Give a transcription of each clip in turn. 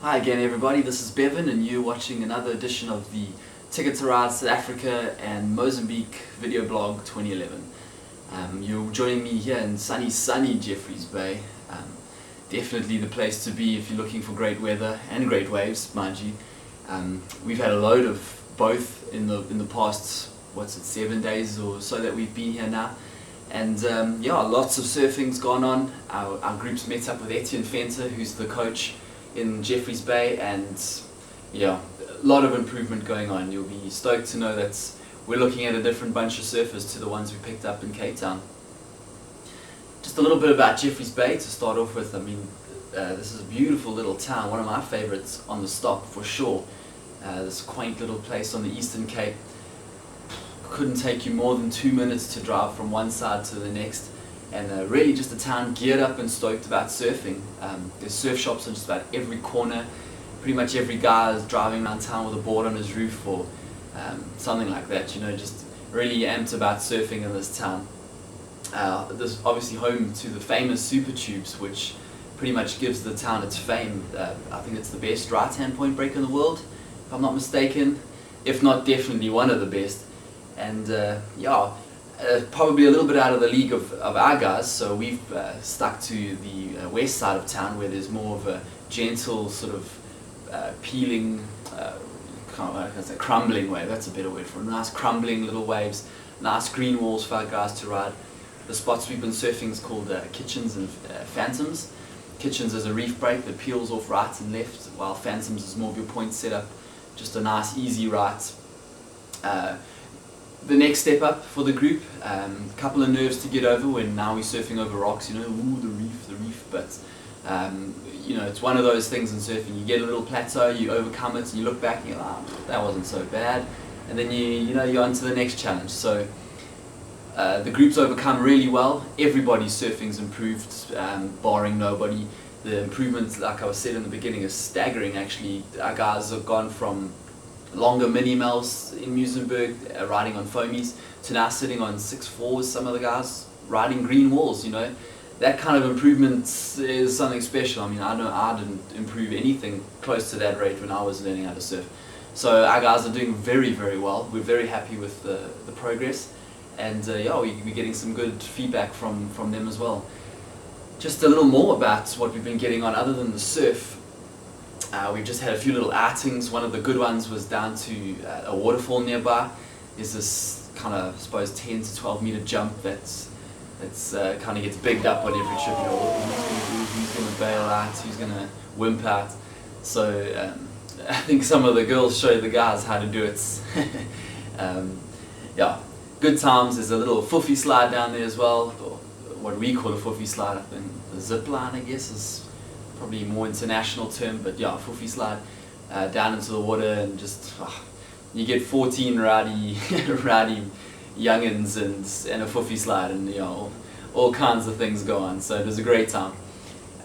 Hi again everybody, this is Bevan and you're watching another edition of the Ticket to Ride South Africa and Mozambique video blog 2011. You're joining me here in sunny Jeffreys Bay. Definitely the place to be if you're looking for great weather and great waves, mind you. We've had a load of both in the past, 7 days or so that we've been here now. And yeah, lots of surfing's gone on. Our group's met up with Etienne Fenter, who's the coach in Jeffreys Bay, and yeah, a lot of improvement going on. You'll be stoked to know that we're looking at a different bunch of surfers to the ones we picked up in Cape Town. Just a little bit about Jeffreys Bay to start off with. I mean, this is a beautiful little town, one of my favorites on the stop for sure. This quaint little place on the Eastern Cape. Couldn't take you more than 2 minutes to drive from one side to the next, and really just a town geared up and stoked about surfing. There's surf shops on just about every corner. Pretty much every guy is driving around town with a board on his roof or something like that, you know, just really amped about surfing in this town. This is obviously home to the famous Super Tubes, which pretty much gives the town its fame. I think it's the best right-hand point break in the world, if I'm not mistaken, if not definitely one of the best. And yeah, probably a little bit out of the league of our guys, so we've stuck to the west side of town where there's more of a gentle sort of peeling, crumbling wave, that's a better word for it. Nice crumbling little waves, nice green walls for our guys to ride. The spots we've been surfing is called Kitchens and Phantoms. Kitchens is a reef break that peels off right and left, while Phantoms is more of your point setup, just a nice easy right. The next step up for the group, couple of nerves to get over when now we're surfing over rocks, you know, ooh, the reef, but you know, it's one of those things in surfing. You get a little plateau, you overcome it, and you look back and you're like, oh, that wasn't so bad, and then you're on to the next challenge. So the group's overcome really well. Everybody's surfing's improved, barring nobody. The improvements, like I was said in the beginning, is staggering actually. Our guys have gone from longer mini-mels in Muizenberg, riding on foamies, to now sitting on 6.4s, some of the guys riding green walls, you know. That kind of improvement is something special. I mean, I know I didn't improve anything close to that rate when I was learning how to surf. So our guys are doing very, very well. We're very happy with the progress, and yeah, we're getting some good feedback from them as well. Just a little more about what we've been getting on other than the surf. We've just had a few little outings. One of the good ones was down to a waterfall nearby. There's this kind of, I suppose, 10 to 12 meter jump that's kind of gets bigged up on every trip. You know, who's going to bail out, who's going to wimp out. So I think some of the girls show the guys how to do it. Yeah, good times. There's a little foofy slide down there as well, or what we call a foofy slide. I think the zip line, I guess, is probably a more international term, but yeah, foofy slide down into the water, and just you get 14 rowdy youngins and a foofy slide, and you know, all kinds of things go on. So it was a great time.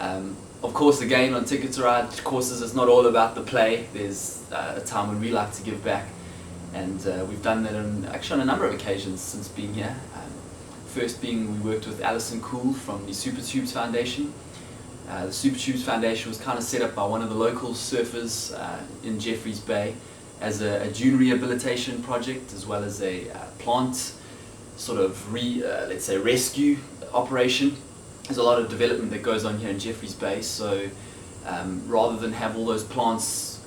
Of course, again, on Ticket to Ride courses, it's not all about the play. There's a time when we like to give back, and we've done that actually on a number of occasions since being here. First being, we worked with Alison Cool from the Super Tubes Foundation. The Super Tubes Foundation was kind of set up by one of the local surfers in Jeffreys Bay as a dune rehabilitation project, as well as a plant sort of let's say rescue operation. There's a lot of development that goes on here in Jeffreys Bay, so rather than have all those plants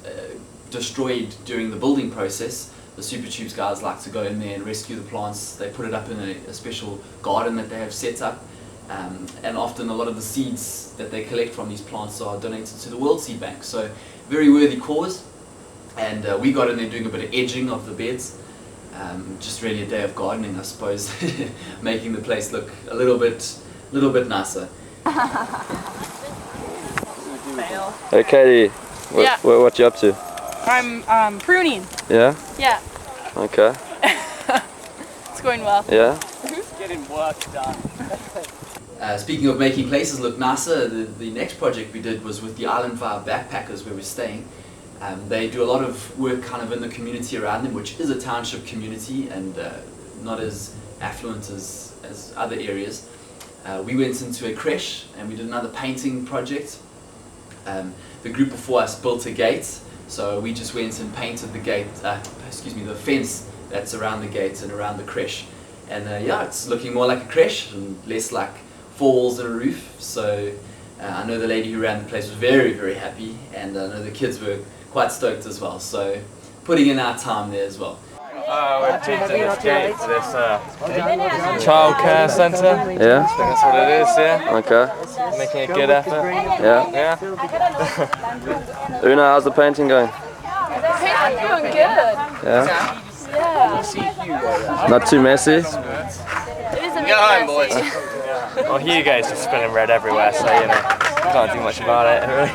destroyed during the building process, the Super Tubes guys like to go in there and rescue the plants. They put it up in a special garden that they have set up. And often a lot of the seeds that they collect from these plants are donated to the World Seed Bank. So very worthy cause, and we got in there doing a bit of edging of the beds. Just really a day of gardening, I suppose, making the place look a little bit nicer. Hey Katie, Yeah. what you up to? I'm pruning. Yeah? Yeah. Okay. It's going well. Yeah? Getting work done. Speaking of making places look nicer, the next project we did was with the Island Vibe backpackers where we're staying. They do a lot of work kind of in the community around them, which is a township community and not as affluent as other areas. We went into a creche and we did another painting project. The group before us built a gate, so we just went and painted the gate, the fence that's around the gate and around the creche. And yeah, it's looking more like a creche and less like 4 walls and a roof. So I know the lady who ran the place was very, very happy, and I know the kids were quite stoked as well. So putting in our time there as well. We're painting this gate to this childcare centre. Yeah. I think that's what it is, yeah. Okay. Making a good effort. Yeah. Yeah. Una, how's the painting going? Painting's doing good. Yeah. Yeah. Not too messy? It is a bit messy. Well, Hugo's just spilling red everywhere, so you know, can't do much about it, really.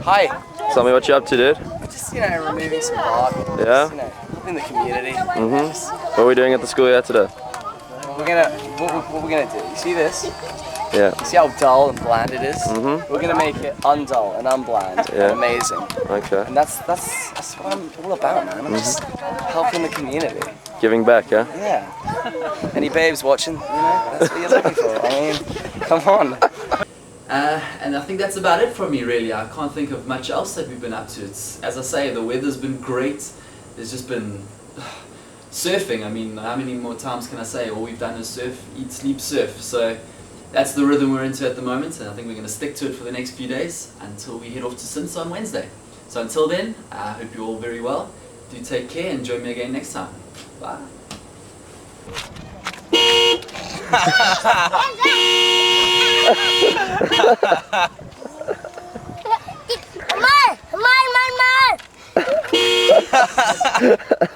Hi. Tell me what you're up to, dude. Just, you know, removing some garbage. Yeah? You know, helping the community. What are we doing at the school here today? What we're gonna do? You see this? Yeah. You see how dull and bland it is? We're gonna make it undull and unbland and amazing. Okay. And that's what I'm all about, man. I'm just helping the community. Giving back, yeah? Yeah. Any babes watching? You know, that's what you're looking for. I mean, come on. And I think that's about it for me, really. I can't think of much else that we've been up to. It's, as I say, the weather's been great. There's just been surfing. I mean, how many more times can I say all we've done is surf, eat, sleep, surf. So that's the rhythm we're into at the moment, and I think we're going to stick to it for the next few days until we head off to Sins on Wednesday. So until then, I hope you're all very well. Do take care and join me again next time. Bye. Mar!